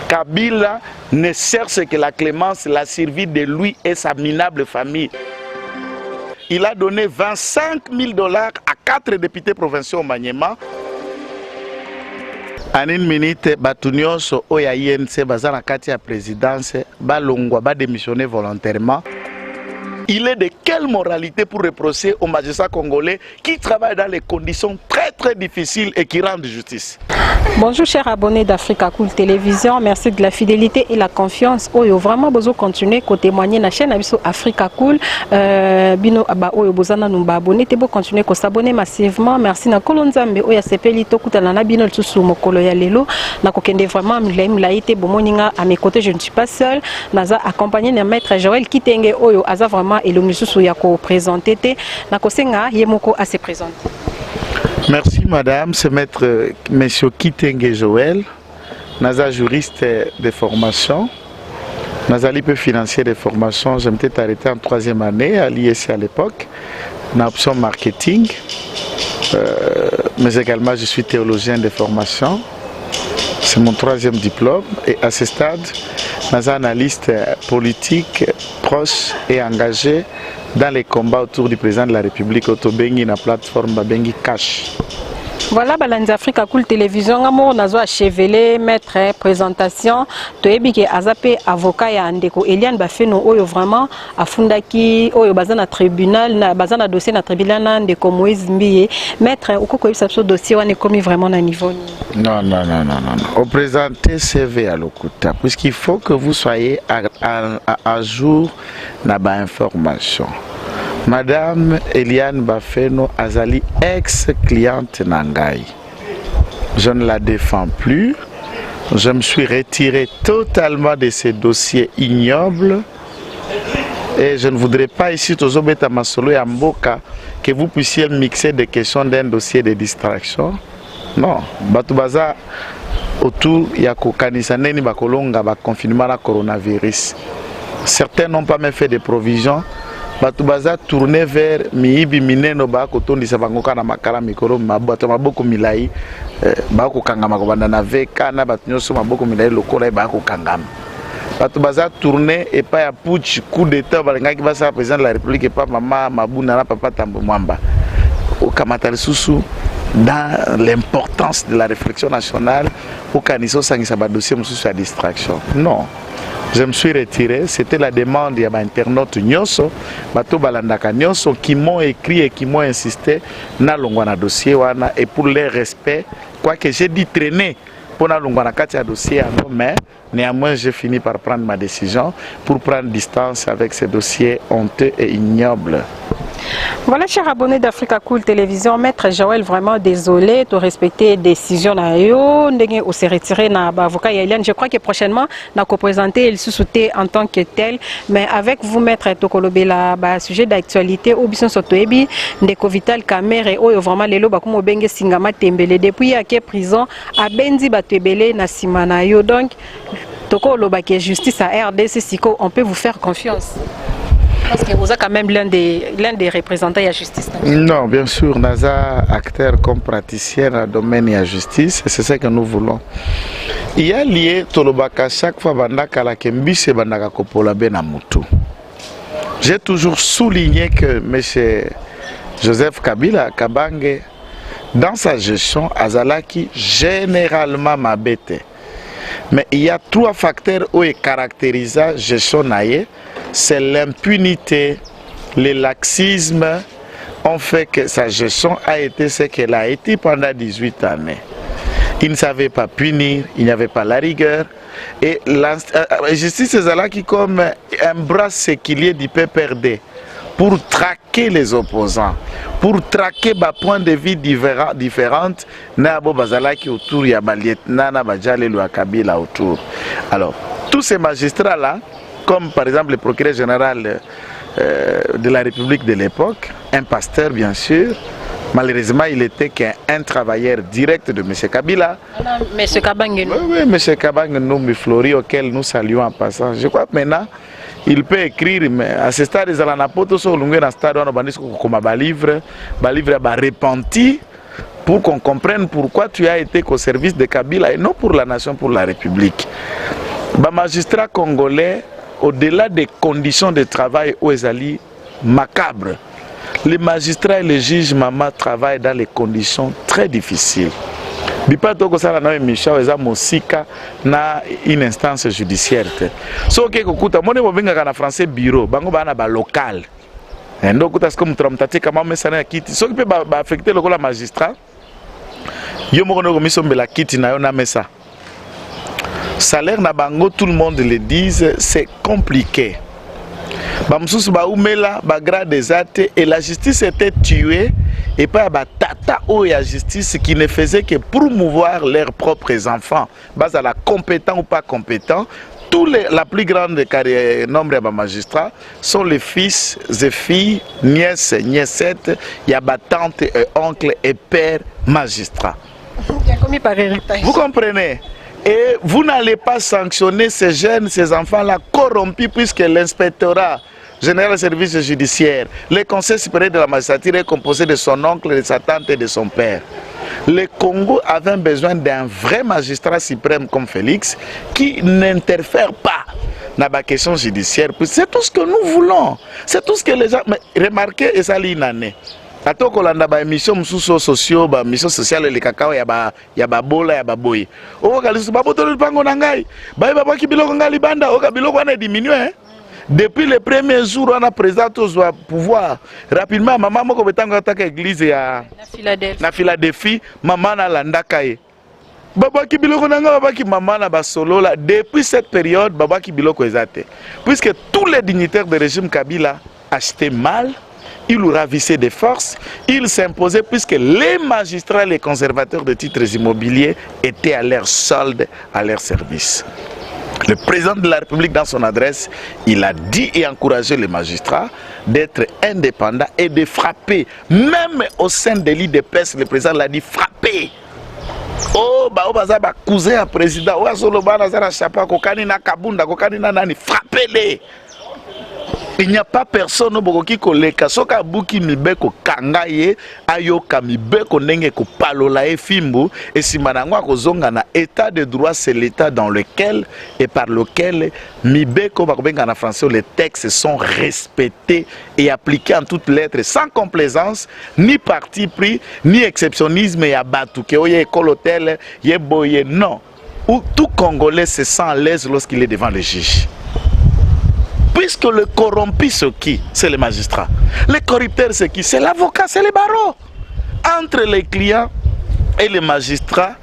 Kabila ne cherche que la clémence, la survie de lui et sa minable famille. Il a donné 25 000 $ à 4 députés provinciaux au Maniema. En une minute, Batunios Oya INC Bazana Katia présidence, Balongwa va démissionner volontairement. Il est de quelle moralité pour reprocher aux magistrats congolais qui travaillent dans les conditions très difficiles et qui rendent justice? Bonjour chers abonnés d'Africa Cool Télévision, merci de la fidélité et la confiance. Oyo vraiment besoin continuer à témoigner na chaîne abiso Africa Cool. Bino aba oyo bozana numba abonné te bo continuer ko s'abonner massivement. Merci na kolonzambe oya sepeli to kutana na bino tsusu mokolo ya lelo na kokende vraiment mlaite bomoninga à mes côtés, je ne suis pas seul. Naza accompagné na maître Joël Kitenge oyo aza vraiment elongi susu ya ko présenter te na kosenga yemoko à se présenter. Merci madame, c'est maître monsieur Kitenge Joël, naza juriste de formation, naza lipe financier de formation, je m'étais arrêté en 3e année à l'ISC à l'époque, en option marketing, mais également je suis théologien de formation, c'est mon 3e diplôme et à ce stade, naza analyste politique proche et engagé dans les combats autour du président de la République, Otobengi, na plateforme Babengi Cash. Voilà, Balanzi Africa Cool Télévision, amour nazo achevelé, maître présentation, toebike azape avocat ya ndeko Eliane Bafeno oyo vraiment afundaki oyo bazana tribunal na bazana dossier na tribunal na ndeko Moïse Mbiye, maître okoko yebisa so dossier wana komi vraiment na niveau ni. Non. Au présenter CV à l'Okuta, puisqu'il faut que vous soyez à jour na ba information. Madame Eliane Bafeno Azali, ex-cliente Nangai. Je ne la défends plus. Je me suis retiré totalement de ces dossiers ignobles. Et je ne voudrais pas ici, Tozobeta Masolo et Amboka, que vous puissiez mixer des questions d'un dossier de distraction. Non. Batoubaza, autour, il y a Kokanisaneni Bakolonga, confinement à coronavirus. Certains n'ont pas même fait des provisions. Batoubaza tourné vers Miibi Mineno Bako Tondi Sabangoka na Makala Mikoro Mabato Maboko Milai Bako Kangama Kobanda na Veka na Batunyoso Maboko Milai Lokola Bako Kangama. Batoubaza tourné et pas à Pouch coup d'état Balengaki Basa président de la République et pas Mama Mabuna Papa Tambo Mwamba. Au Kamatali Soussou dans l'importance de la réflexion nationale au Kaniso Sangisaba dossier Moussou à distraction. Non. Je me suis retiré, c'était la demande de internautes Nyoso, Bato Balandaka Nyoso qui m'ont écrit et qui m'ont insisté na longwana dossier wana et pour leur respect, quoique j'ai dit traîner pour na longwana katia dossier mais néanmoins j'ai fini par prendre ma décision pour prendre distance avec ces dossiers honteux et ignobles. Voilà, chers abonnés d'Africa Cool Télévision, maître Joël, vraiment désolé de respecter les décisions na yo, on s'est retiré na avocat Eliane. Je crois que prochainement, on va présenter le sous-souté en tant que tel, mais avec vous, maître Tokolobe, la sujet d'actualité, au bison sotoebi, ndeko Vital Kamerhe, oyo vraiment lelo bakumo benge singama tembele depuis à quelle prison a benzi batebele na simana yo. Donc, Tokoloba qui est justice à RDC Siko, on peut vous faire confiance. Parce que vous êtes quand même l'un des représentants de la justice. Non, bien sûr, Naza, acteur comme praticien dans le domaine de la justice, c'est ce que nous voulons. Il y a lié Tolobaka chaque fois Bandaka la Kembise Bandaka Kopola Benamutu. J'ai toujours souligné que M. Joseph Kabila Kabange, dans sa gestion, Azalaki généralement m'abête. Mais il y a 3 facteurs où il caractérise la gestion naïe. C'est l'impunité, le laxisme ont fait que sa gestion a été ce qu'elle a été pendant 18 années. Il ne savait pas punir, il n'y avait pas la rigueur. Et la justice est là qui comme un bras séquilier du PPRD pour traquer les opposants, pour traquer des points de vue différents. Nabo Bazalaki autour, il y a Nana Bajale Kabila autour. Alors, tous ces magistrats-là, comme par exemple le procureur général de la République de l'époque, un pasteur bien sûr, malheureusement il était qu'un travailleur direct de M. Kabila. M. Kabange. Oui, M. Kabange Noumi Flori, auquel nous saluons en passant. Je crois que maintenant, il peut écrire, mais à ce stade, il y a un poto sur le stade, on a un livre repenti pour qu'on comprenne pourquoi tu as été au service de Kabila et non pour la nation, pour la République. Les magistrats congolais, au-delà des conditions de travail où ils allaient macabres, les magistrats et les juges maman travaillent dans les conditions très difficiles. Bipato ko sala na emission eza mosika na une instance judiciaire. So ke kokuta mone bobenga na français bureau, bango bana ba local. Ndo kuta sko mutramtati kama mesana kiti. So ke ba affecter le la magistrat. Yo moko no komiso mbela kiti na yo na mesa. Salaire na bango, tout le monde le dise, c'est compliqué. Bamsous ba umela ba grade des actes et la justice était tuée et pas ba tata ou la justice qui ne faisait que promouvoir leurs propres enfants, bas à la compétent ou pas compétent. La plus grande nombre de magistrats sont les fils et filles, nièces, niècettes, il y a tantes et oncles et pères magistrats. Vous comprenez? Et vous n'allez pas sanctionner ces jeunes, ces enfants-là corrompus puisque l'inspectorat général des services judiciaires, le conseil supérieur de la magistrature est composé de son oncle, de sa tante et de son père. Le Congo avait besoin d'un vrai magistrat suprême comme Félix qui n'interfère pas dans la question judiciaire. C'est tout ce que nous voulons. C'est tout ce que les gens... Mais remarquez, et ça l'est une année. Ato kolanda ba émission mususo sociaux ba mission sociale le cacao ya ba bola ya ba boy. O kalisu ba botolo pango na ngai. Ba ba ki biloko ngali banda o ka biloko na diminuer. Depuis le premier jour on a président au pouvoir rapidement maman moko betango ataka église ya na Philadelphie maman na landaka ye. Baba ki biloko na ngai baba ki maman na ba solo là depuis cette période baba ki biloko ezate. Puisque tous les dignitaires du régime Kabila achetaient mal. Il ravissait des forces, il s'imposait puisque les magistrats et les conservateurs de titres immobiliers étaient à leur solde, à leur service. Le président de la République, dans son adresse, il a dit et encouragé les magistrats d'être indépendants et de frapper. Même au sein de l'IDPS, le président l'a dit frapper. Oh, bah, cousin à président, oh, Solobana, Zara Chapa, Kokani na Kabunda, Kokani na Nani, frappez-les. Il n'y a pas personne qui koleka soka buki mibeko kangaye ayoka mibeko nenge ko palola e fimbu et si manangwa ko zonga na état de droit c'est l'état dans lequel et par lequel mibeko bakobenga na français les textes sont respectés et appliqués en toutes lettres sans complaisance ni parti pris ni exceptionnisme et abatu ke oye école hôtel ye boye non où tout Congolais se sent à l'aise lorsqu'il est devant le juge. Puisque le corrompu, c'est qui? C'est le magistrat. Le corrupteur, c'est qui? C'est l'avocat, c'est le barreau. Entre les clients et les magistrats,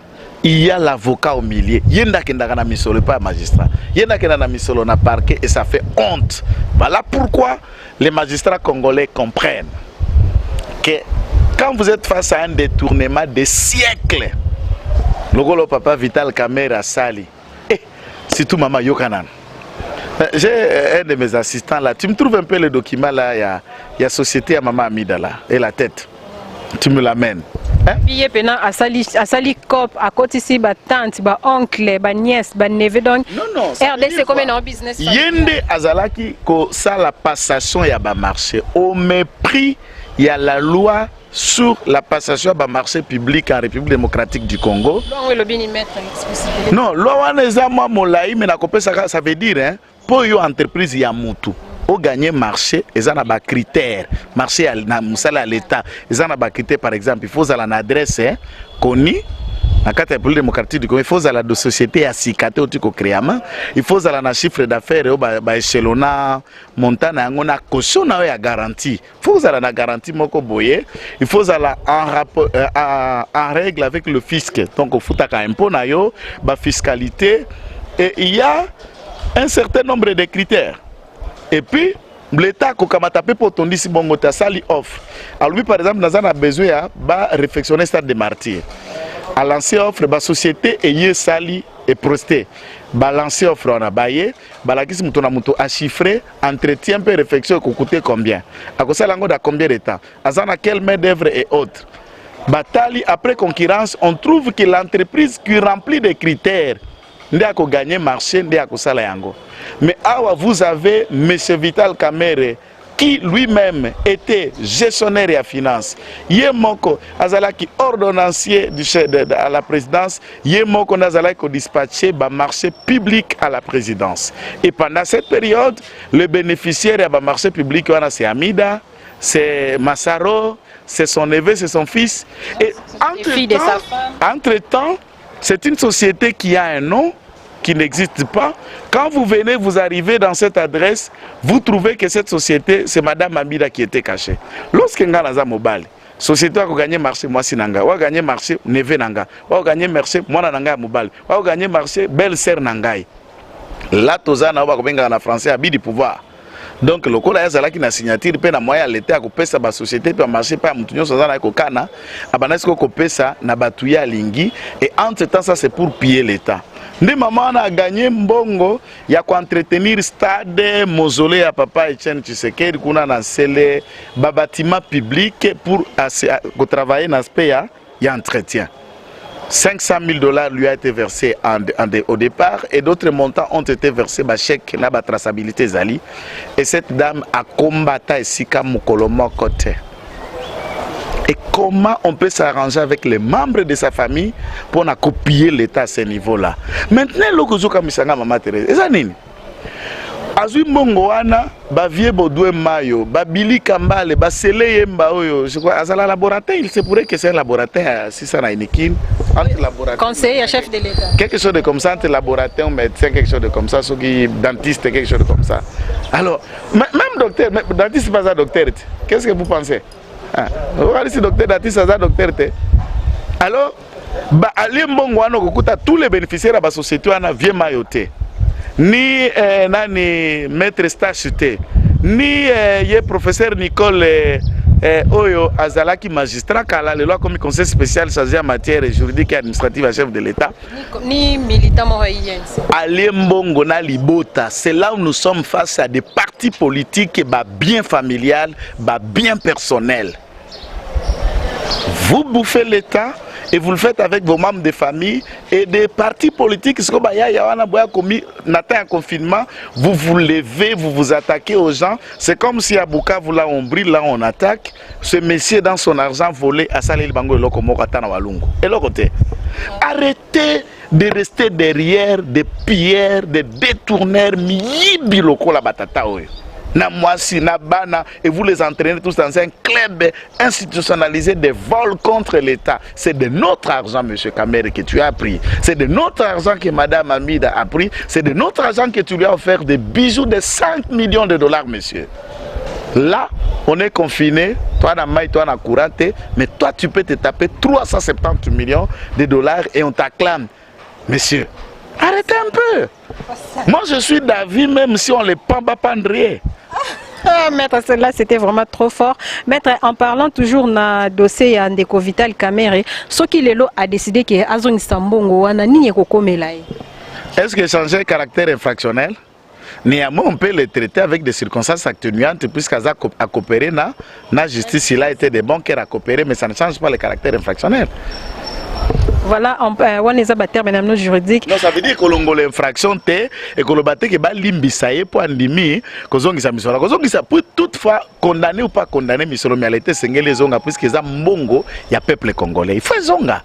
il y a l'avocat au milieu. Il y a un misolo, pas un magistrat. Il y a un misolo na parquet et ça fait honte. Voilà pourquoi les magistrats congolais comprennent que quand vous êtes face à un détournement de siècles, le papa Vital Kamera Sali, et surtout Maman Yokanan. J'ai un de mes assistants là. Tu me trouves un peu le document là. Il y a société à Maman Amida là. Et la tête. Tu me l'amènes. Billet pena asali cop à côté ici ba tante ba oncle ba nièce ba neveu donc. Non. RDC comme un business. Yende azalaki ko ça la passation ya ba marché. Au mépris il y a la loi sur la passation à marché public en République démocratique du Congo. Non, loi nezama molai mais na kopé ça veut dire hein. Pour une entreprise, il y a moutou. Au gagner marché, ils ont des critères. Marché à l'État, ils ont des critères. Par exemple, il faut avoir une adresse connue. Dans la République démocratique du Congo, il faut avoir de société à Sikaté au Tiko Créama. Il faut avoir un chiffre d'affaires au échelonnat, montant, on a caution à garantie. Il faut avoir une garantie moko boye. Il faut avoir en règle avec le fisc. Donc, il faut avoir un impôt na yo, ba fiscalité. Et il y a un certain nombre de critères. Et puis, l'État a tapé pour ton si bon sali offre. Alors lui, par exemple, nous avons besoin de réflexionner stade de martyr. À lancer offre, la société est sali et prosté. Balancer offre, on a baillé. Balakis mouton a chiffré, entretien peu réflexion qui coûte combien. À cause de combien de temps. À quelle main d'œuvre et autres. Batali, après concurrence, on trouve que l'entreprise qui remplit des critères, ndé a gagné marché, ndé a sala yango. Mais awa vous avez M. Vital Kamere qui lui-même était gestionnaire et à finance, Yemoko Azalaki ordonnancier à la présidence, Yemoko Azalaki dispatché ba marché public à la présidence. Et pendant cette période, le bénéficiaire à ba marché public c'est Amida, c'est Massaro, c'est son neveu, c'est son fils. Et entre-temps, c'est une société qui a un nom qui n'existe pas. Quand vous venez, vous arrivez dans cette adresse, vous trouvez que cette société, c'est Madame Amida qui était cachée. Lorsque Nganaza Mobile, société a gagné marché Mwasi Nanga, a gagné marché Neve Nanga, a gagné marché Mwana Nanga Mobile, a gagné marché Belle-Sœur Nangai. Là, Tozana, on va en français, habit du pouvoir. Donc, le code est qui na signature, pe na moyen l'état ko pesa ba société pe marché pa mutunyo sozana ko kana, abanesiko ko pesa na batuya lingi et entre temps ça c'est pour piller l'état. Ndi maman a gagné mbongo ya ko entretenir stade mausolée à papa Etienne Tshisekedi kuna na sele ba bâtiment public pour travailler dans ce pays ya entretien. 500 000 $ lui a été versé au départ et d'autres montants ont été versés par chèque na ba traçabilité zali et cette dame a combattu esika mukolomo côté. Et comment on peut s'arranger avec les membres de sa famille pour copier l'état à ce niveau-là. Maintenant le kozoka misanga mama Thérèse ezanini azui mbongo wana ba vie bodwe mayo ba bili kambale ba sele yemba oyo je crois azala laboratoire il se pourrait que c'est un laboratoire si ça na inikin entre laboratoire conseiller chef de l'état quelque chose de comme ça entre laboratoire médecin quelque chose de comme ça ceux qui dentiste quelque chose de comme ça alors même docteur dentiste pas un docteur qu'est-ce que vous pensez regardez si docteur dentiste ça docteur alors ba ali mbongo wana kokuta tous les bénéficiaires de la société wana vie mayoté ni nani maître stage ni ye professeur Nicole Oyo Azalaki magistrat kala le loi comme conseil spécial chargé en matière juridique et administrative à chef de l'État ni militant moyense Ali mbongo na libota. C'est là où nous sommes face à des partis politiques bien familial, bien personnel. Vous bouffez l'État et vous le faites avec vos membres de famille et des partis politiques. Un confinement, vous vous levez, vous vous attaquez aux gens. C'est comme si à Bukavu, là on brille, là on attaque. Ce monsieur dans son argent volé à Salil Bango et Lokomokatana Walungo. Et l'autre côté, arrêtez de rester derrière des pilleurs, des détourneurs, mi-biloko la batata. Na Mwasi, na Bana, et vous les entraînez tous dans un club institutionnalisé de vols contre l'État. C'est de notre argent, monsieur Kamere, que tu as pris. C'est de notre argent que madame Amida a pris. C'est de notre argent que tu lui as offert des bijoux de 5 millions de dollars, monsieur. Là, on est confiné, toi dans maille, toi dans courante, mais toi tu peux te taper 370 millions de dollars et on t'acclame. Monsieur, arrêtez un peu. Moi je suis d'avis, même si on les pend, pas pendrier. Maître, cela c'était vraiment trop fort. Maître, en parlant toujours na dossier ya Ndeko Vital Kamerhe, ce qui lelo a décidé que Azong Sambongo wana ni kokomela. Est-ce que changer le caractère infractionnel? Néanmoins, on peut le traiter avec des circonstances atténuantes puisqu'Aza a coopéré na justice, il a été des bons qui a coopéré, mais ça ne change pas le caractère infractionnel. Voilà, on est à terme juridique. Non, ça veut dire que l'on l'infraction et que le bateau qui va l'imbisaye pour andimi, que l'on peut toutefois condamner ou pas condamner, mais selon réalité, c'est les zonga puisque les mbongo, il y a peuple congolais. Il faut zonga.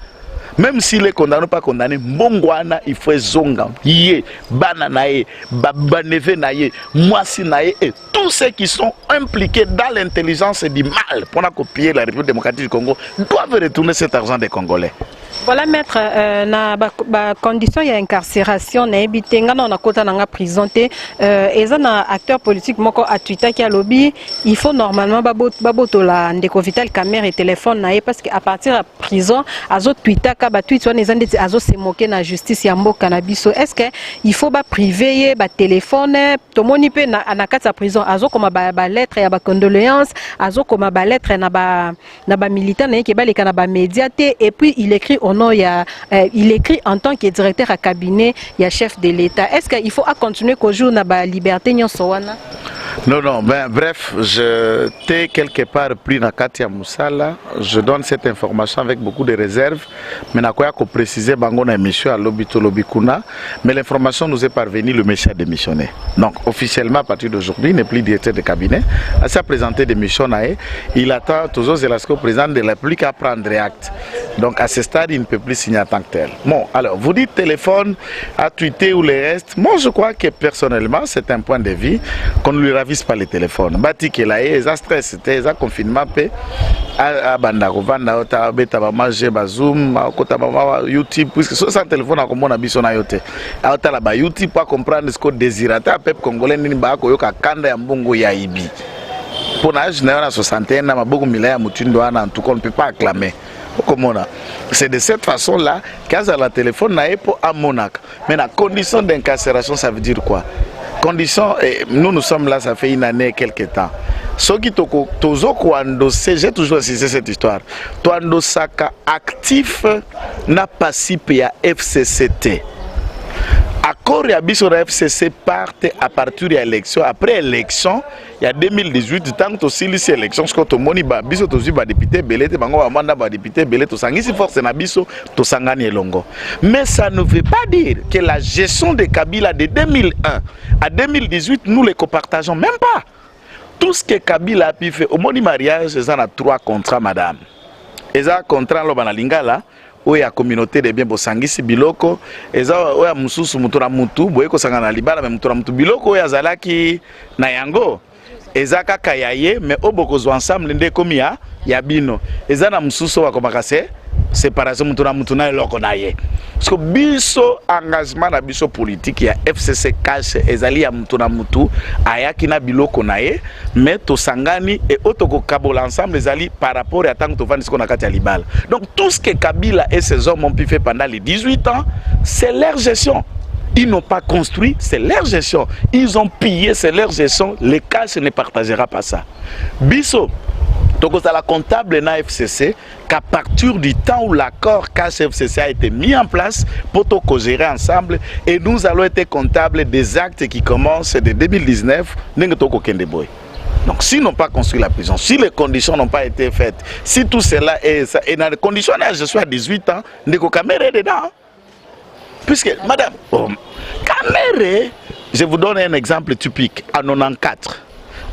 Même s'il est condamné ou pas condamné, mbongwana, il faut zonga. Yé, bananaye, babaneve naye, mwasi naye, et tous ceux qui sont impliqués dans l'intelligence du mal pour copier la République démocratique du Congo doivent retourner cet argent des Congolais. Voilà, maître, na condition y a incarcération na ebitenga na kota na prison te eza na acteur politique moko a Twitter qui a lobby il faut normalement babotola Ndeko Vital Kamerhe téléphone na parce que à partir de prison azo Twitter ka ba tweet wana ezande azo se moquer na justice ya mboka na biso est-ce que il faut ba priver ba téléphone tomoni pe na kata prison azo comme ba lettre ya ba condoléances azo comme ba lettre na ba militant na ke ba leka na ba médiaté et puis il écrit au nom il écrit en tant que directeur à cabinet il y a chef de l'État est-ce qu'il faut continuer qu'au jour na ba liberté nyonso wana Non, non, ben, bref, je t'ai quelque part pris dans Katia Moussala. Je donne cette information avec beaucoup de réserves. Mais je vais préciser que émission à Lobito Lobikuna. Mais l'information nous est parvenue, le monsieur a démissionné. Donc, officiellement, à partir d'aujourd'hui, il n'est plus directeur de cabinet. À sa présenté démission, il attend toujours le président de la République à prendre acte. Donc, à ce stade, il ne peut plus signer en tant que tel. Bon, alors, vous dites téléphone, à tweeter ou les restes. Moi, je crois que personnellement, c'est un point de vue qu'on ne lui ravise pas les téléphones. Bati que là, il y a stress, il y a confinement, à Bandarovanda, à Betabamaje, Bazoom, à YouTube, puisque sur un téléphone, on a besoin de yote. À YouTube, pour comprendre ce qu'on désire. À peuple congolais, il y a un kanda mbongo ya ibi. Pour l'âge, il y a une soixantaine, il y a beaucoup de milliers de en tout cas, on ne peut pas acclamer. C'est de cette façon-là qu'à la téléphone n'a pas à Monac. Mais la condition d'incarcération, ça veut dire quoi? Condition, nous sommes là, ça fait une année et quelques temps. Ce qui j'ai toujours assisté cette histoire. Toando Saka actif n'a pas si à FCCT. Accord et abisso de FCC partent à partir de l'élection. Après l'élection, il y a 2018, tant que aussi les élections, ce que tout le monde a biso tous les députés belé, bango amanda ba député belé, tout ça, ici force na biso, tout ça gagne longo. Mais ça ne veut pas dire que la gestion de Kabila de 2001 à 2018, nous les copartageons même pas. Tout ce que Kabila a pu faire, au moni mariage, ils ont 3 contrats, madame. Ils ont un contrat dans Lingala. Oya communauté de bien bosangisi biloko eza oya mususu mutura mutu boye ko sangana libala me mutura mutu biloko oya zalaki na yango eza kaka yaye mais obokozwa ensemble nde komi ya bino eza na mususu wa komakase séparation mutura mutu na eloko na ye parce que biso engagement na biso politique ya FCC cash ezali ya mutu na mutu ayaki na biloko na ye mais to sangani et otoko kabola ensemble ezali par rapport à tant que to vandi ce qu'on a kati ya libala. Donc tout ce que Kabila et ses hommes ont pu faire pendant les 18 ans, c'est leur gestion. Ils n'ont pas construit, c'est leur gestion. Ils ont pillé, c'est leur gestion. Le cash ne partagera pas ça. Biso donc, c'est la comptable na FCC qu'à partir du temps où l'accord cash FCC a été mis en place pour tout gérer ensemble et nous allons être comptables des actes qui commencent de 2019. Donc, s'ils n'ont pas construit la prison, si les conditions n'ont pas été faites, si tout cela est et dans les conditions, je suis à 18 ans, Ndeko Kamere est dedans. Puisque, madame, Kamere, je vous donne un exemple typique. En 94,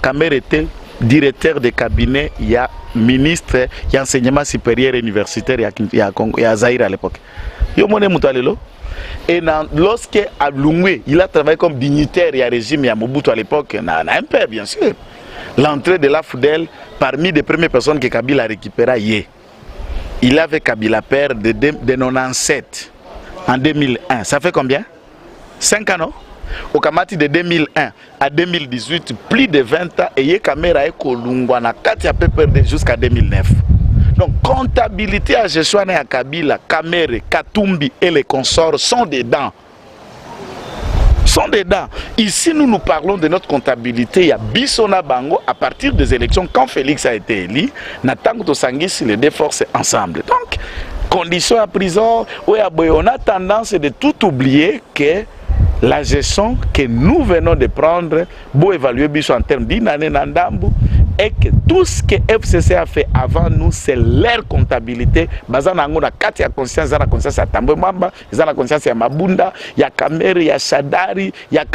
Kamere était directeur de cabinet, il y a ministre, il y a enseignement supérieur universitaire, il y a Zaïre à l'époque. Et lorsque à Lungwe, il a travaillé comme dignitaire, il y a régime, il y a Mobutu à l'époque, il y a un père bien sûr. L'entrée de la Foudel, parmi les premières personnes que Kabila a récupérées, il avait Kabila père de 97 en 2001. Ça fait combien? 5 ans, non? Au Kamati de 2001 à 2018, plus de 20 ans, et il y a caméra Kolungwana, Katia Peperde jusqu'à 2009. Donc, comptabilité à Jesouane et à Kabila, Kamere, Katumbi et les consorts sont dedans. Sont dedans. Ici, nous parlons de notre comptabilité. Il y a Bissona Bango à partir des élections. Quand Félix a été élu, Natango Sangis, les deux forces ensemble. Donc, conditions à prison, on a tendance de tout oublier que la gestion que nous venons de prendre, pour évaluer en termes d'inannée Nandambu, et que tout ce que FCC a fait avant nous, c'est leur comptabilité. Bazana ngona kati ya conscience, zana conscience ya Tambwe Mwamba, zana conscience ya Mabunda, ya Kamere, ya Shadari, ya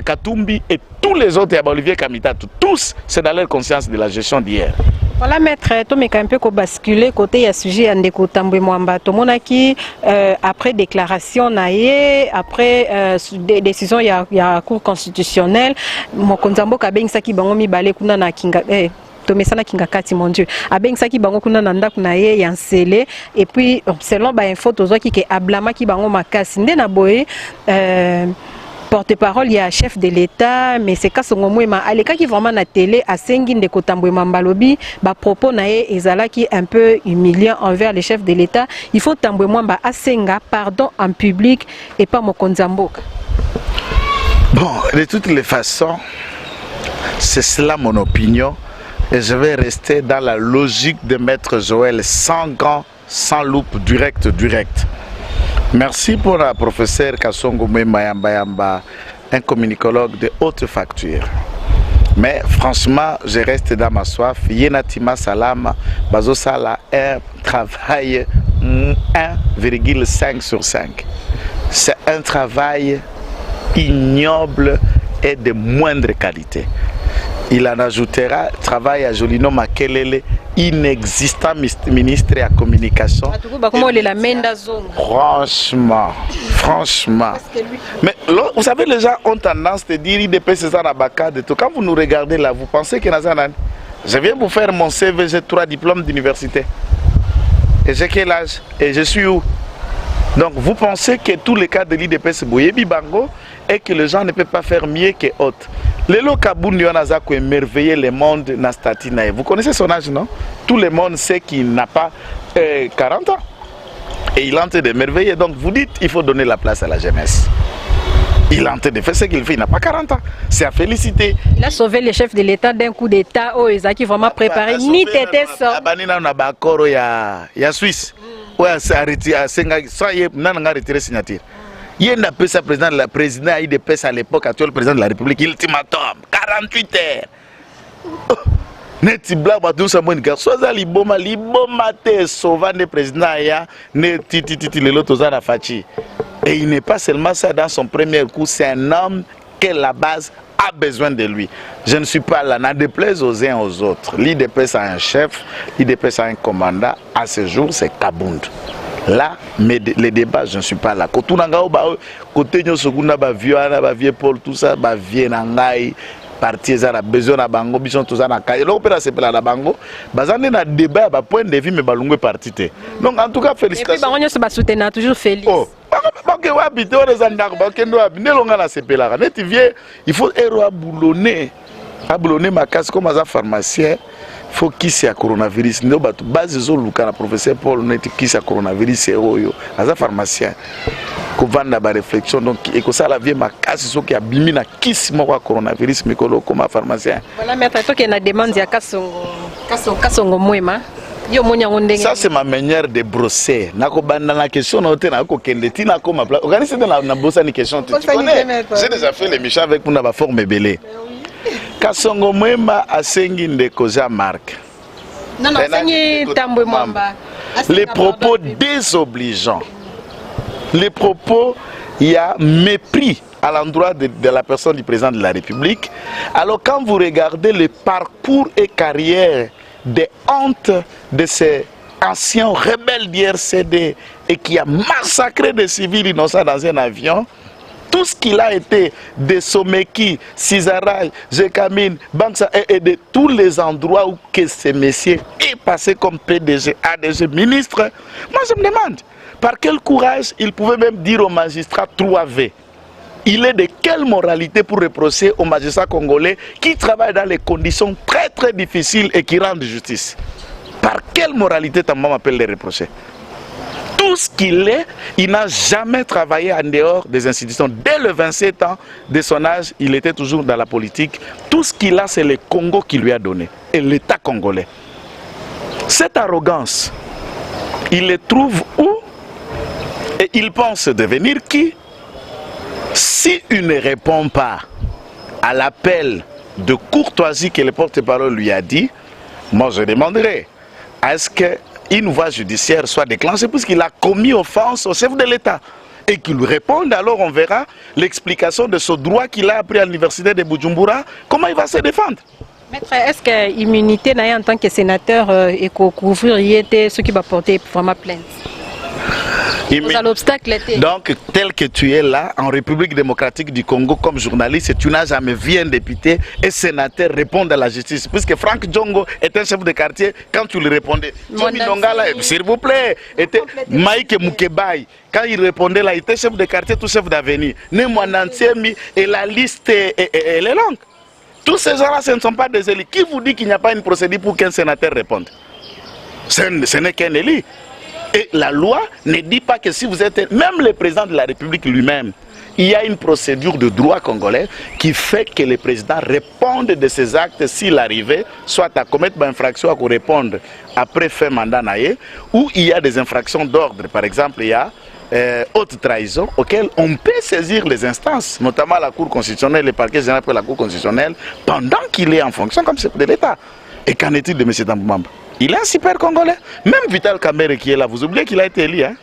Katumbi et tous les autres, ya Olivier Kamita, tous, c'est dans leur conscience de la gestion d'hier. Voilà, maître, tu m'as un peu basculé côté à sujet à Ndeko Tambwe Mwamba. Tout le monde qui, après déclaration, après décision, il y a cour constitutionnelle, mon konzambo kabeng saki bango mi balé kuna na kinga tomesana kinga kati mon Dieu. Abeng saki bango kuna na ndaku na ye yansele et puis selon ba info tozo ki ke ablama ki bango makasi nde na boye porte-parole, il y a chef de l'État, mais c'est quand on a allé qui vraiment na télé à Sengi Ndeko Tambwe Mwamba lobi, ba propos nae ezala qui est un peu humiliant envers les chefs de l'État. Il faut Tambwe Mwamba asenga pardon en public et pas Mokonzamboka. Bon, de toutes les façons, c'est cela mon opinion et je vais rester dans la logique de Maître Joël sans gants, sans loupe, direct. Merci pour la professeure Kassongo Mwemba Yamba, un communicologue de haute facture. Mais franchement, je reste dans ma soif. Yenatima Salam, Bazo Sala, un travail 1,5 sur 5. C'est un travail ignoble et de moindre qualité. Il en ajoutera travail à Jolino Makelele, inexistant ministre à communication. Franchement. Mais vous savez, les gens ont tendance à dire IDP c'est ça la bacade. Quand vous nous regardez là, vous pensez que je viens vous faire mon CV, j'ai 3 diplômes d'université. Et j'ai quel âge? Et je suis où? Donc vous pensez que tous les cas de l'IDP c'est Boyebi Bango et que les gens ne peuvent pas faire mieux que autres. Lelo Kaboun Yonazako émerveillé le monde Nastatinae. Vous connaissez son âge, non? Tout le monde sait qu'il n'a pas 40 ans. Et il est en train d'émerveiller. Donc vous dites il faut donner la place à la jeunesse. Il est en train de faire ce qu'il fait, il n'a pas 40 ans. C'est à féliciter. Il a sauvé le chef de l'État d'un coup d'État. Oh, ils ont vraiment préparé. Ni tété ça. Il y a Suisse. Ouais, c'est arrêté. Ça y est, on a retiré la signature. Il y a un président IDPS à l'époque, actuel président de la République, ultimatum, 48 heures. Neti blague à tout ça, mon gars. Soit liboma te sauvant le président ya, ne titi le loto za fachi. Et il n'est pas seulement ça dans son premier coup, c'est un homme que la base a besoin de lui. Je ne suis pas là, n'en déplaise aux uns aux autres. L'IDPS a un chef, l'IDPS a un commandant. À ce jour, c'est Kabound. Là, mais les débats, je ne suis pas là. Côté vieux Paul, tout ça, vieux Nangai, parti a besoin de bango, bison tout ça na caille. L'opéra c'est pas la bango. Bazane na débat, point de vue mais balungwe parti. Donc en tout cas félicitations. Et puis bango se soutenir toujours Félix. Oh, parce que habiter on les andak, parce que nous habiter longa na sepela. Net vieux, il faut héros à boulonner ma casse comme un pharmacien. Il faut qu'il y ait coronavirus. Nous avons base de professeur Paul net qui a coronavirus et un pharmacien. Qu'on va dans la réflexion donc et que ça la vie ma casse ce qui a bimi na kiss moi coronavirus mais comme pharmacien. Voilà maître toi qui na demande ya kasongo mwema. Ça c'est ma manière de brosser. Nako banda la question na na ko kende tina ko ma place. Regardez c'est dans la brosse ni question tu connais. J'ai déjà fait l'émission avec pour na forme belé. Kasongo mwema asengi ndeko za Marc. Non, les propos désobligeants. Les propos, il y a mépris à l'endroit de la personne du président de la République. Alors quand vous regardez le parcours et carrière des hontes de ces anciens rebelles d'IRCD et qui a massacré des civils innocents dans un avion, tout ce qu'il a été de Someki, Cizaraj, Jekamine, Banksa et de tous les endroits où que ces messieurs est passé comme PDG, ADG, ministre, moi je me demande par quel courage il pouvait même dire au magistrat 3V. Il est de quelle moralité pour reprocher aux magistrats congolais qui travaillent dans les conditions très très difficiles et qui rendent justice? Par quelle moralité ta maman appelle les reprocher? Tout ce qu'il est, il n'a jamais travaillé en dehors des institutions. Dès le 27 ans de son âge, il était toujours dans la politique. Tout ce qu'il a, c'est le Congo qui lui a donné, et l'État congolais. Cette arrogance, il le trouve où? Et il pense devenir qui? Si il ne répond pas à l'appel de courtoisie que le porte-parole lui a dit, moi je demanderai, est-ce qu'une voie judiciaire soit déclenchée puisqu'il a commis offense au chef de l'État et qu'il lui réponde, alors on verra l'explication de ce droit qu'il a appris à l'université de Bujumbura, comment il va se défendre. Maître, est-ce que l'immunité en tant que sénateur et couvrir ce qui va porter vraiment plainte? Donc, tel que tu es là, en République démocratique du Congo, comme journaliste, tu n'as jamais vu un député et sénateur répondre à la justice. Puisque Franck Djongo est un chef de quartier, quand tu lui répondais, s'il vous plaît, était Maïke Moukebaï, quand il répondait là, il était chef de quartier, tout chef d'avenir. Et la liste elle est longue. Tous ces gens-là, ce ne sont pas des élus. Qui vous dit qu'il n'y a pas une procédure pour qu'un sénateur réponde? Ce n'est qu'un élu. Et la loi ne dit pas que si vous êtes... Même le président de la République lui-même, il y a une procédure de droit congolais qui fait que le président réponde de ses actes s'il arrivait, soit à commettre une infraction, à répondre après fin mandat naïe, ou il y a des infractions d'ordre. Par exemple, il y a haute trahison auquel on peut saisir les instances, notamment la Cour constitutionnelle, le parquet général pour la Cour constitutionnelle, pendant qu'il est en fonction comme chef de l'État. Et qu'en est-il de M. Tambou Mamba? Il est un super Congolais. Même Vital Kamerhe qui est là, vous oubliez qu'il a été élu. Hein?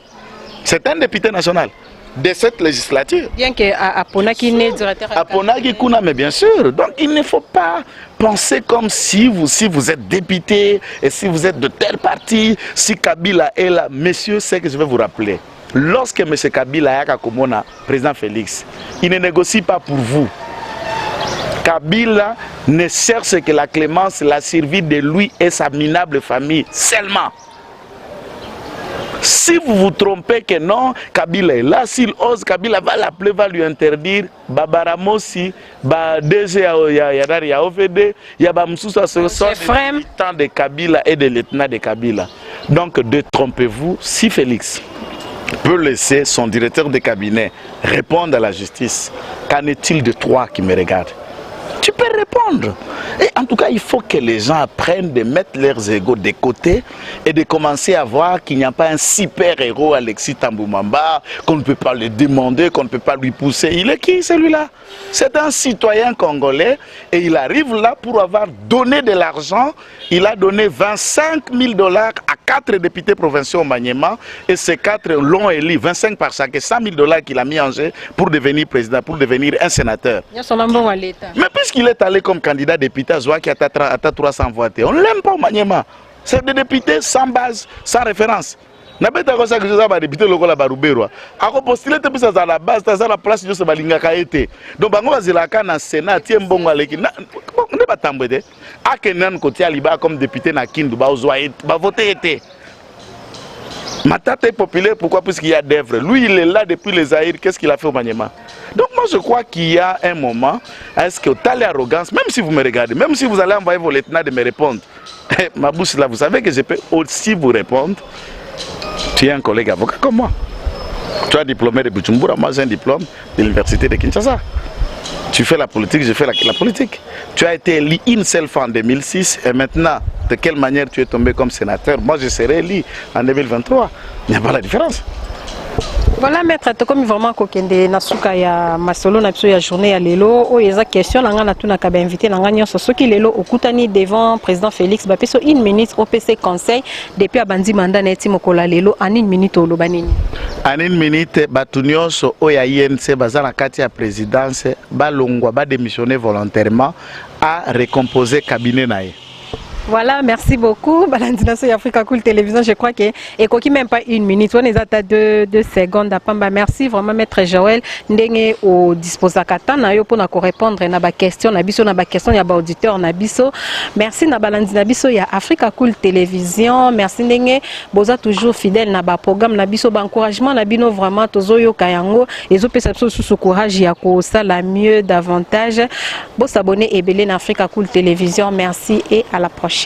C'est un député national de cette législature. Bien que Aponaki n'est directeur. Aponaki Kuna, mais bien sûr. Donc il ne faut pas penser comme si vous êtes député et si vous êtes de tel parti, si Kabila est là. Messieurs, c'est que je vais vous rappeler. Lorsque M. Kabila est à Komona, président Félix, il ne négocie pas pour vous. Kabila ne cherche que la clémence, la survie de lui et sa minable famille seulement. Si vous vous trompez que non, Kabila est là, s'il ose, Kabila va l'appeler, va lui interdire. Babaramosi, DG ya OVD, Yaba Moussoussa, ce sont des militants de Kabila et des lieutenants de Kabila. Donc, détrompez-vous, si Félix peut laisser son directeur de cabinet répondre à la justice, qu'en est-il de toi qui me regardes? Tu peux répondre. Et en tout cas, il faut que les gens apprennent de mettre leurs égos de côté et de commencer à voir qu'il n'y a pas un super-héros Alexis Tambou Mamba, qu'on ne peut pas le demander, qu'on ne peut pas lui pousser. Il est qui celui-là? C'est un citoyen congolais et il arrive là pour avoir donné de l'argent. Il a donné 25 000 $ à 4 députés provinciaux au Maniema et ces 4 l'ont élu, 25 par chaque, 100 000 $ qu'il a mis en jeu pour devenir président, pour devenir un sénateur. Mais puisqu'il est allé comme candidat député à Zouaki à 300 voix, on ne l'aime pas au Maniema. C'est des députés sans base, sans référence. Na beta ko sa que ça député lokola Barubero. Ako postuler te bisa za la base, ta za la place yo se balinga ka été. Donc bango bazilaka na Sénat tie mbongo aleki. Ne ba tambede. Akenan ko tia liba comme député na Kindu ba ozwa ba voter été. Matata est populaire, pourquoi? Puisqu'il y a d'œuvres. Lui, il est là depuis les Zaïre. Qu'est-ce qu'il a fait au Maniema? Donc moi, je crois qu'il y a un moment, est-ce que t'as l'arrogance, même si vous me regardez, même si vous allez envoyer vos lieutenants de me répondre, ma bouche là, vous savez que je peux aussi vous répondre. Tu es un collègue avocat comme moi. Tu as un diplômé de Bujumbura, moi j'ai un diplôme de l'université de Kinshasa. Tu fais la politique, je fais la politique. Tu as été élu une seule fois en 2006 et maintenant, de quelle manière tu es tombé comme sénateur? Moi, je serai élu en 2023. Il n'y a pas la différence. Voilà, maître, comme vraiment kokende nasuka ya masolo na biso ya journée ya lelo o eza question nanga na tuna ka ba invité nanga nyonso soki lelo okutani devant président Félix Bapeso une minute OPC conseil depuis abandi mandat na eti mokola lelo en une minute oloba nini? En une minute batu nyonso o ya INC baza na kati ya présidence balongwa ba démissionner volontairement à recomposer cabinet na ye. Voilà, merci beaucoup. Balandination Africa Cool Télévision, je crois que et qui même pas une minute, on est à 2 secondes à Pamba. Merci vraiment maître Joël ndenge au disposa katana yo pour répondre na ba question na biso ya ba auditeur na biso. Merci na balandina biso ya Africa Cool Télévision. Merci ndenge boza toujours fidèle na ba programme na biso ba encouragement na bino vraiment tozoyo kayango ezo pesa biso sous courage ya ko sala mieux davantage. Bo s'abonner et belé na Africa Cool Télévision. Merci et à la prochaine.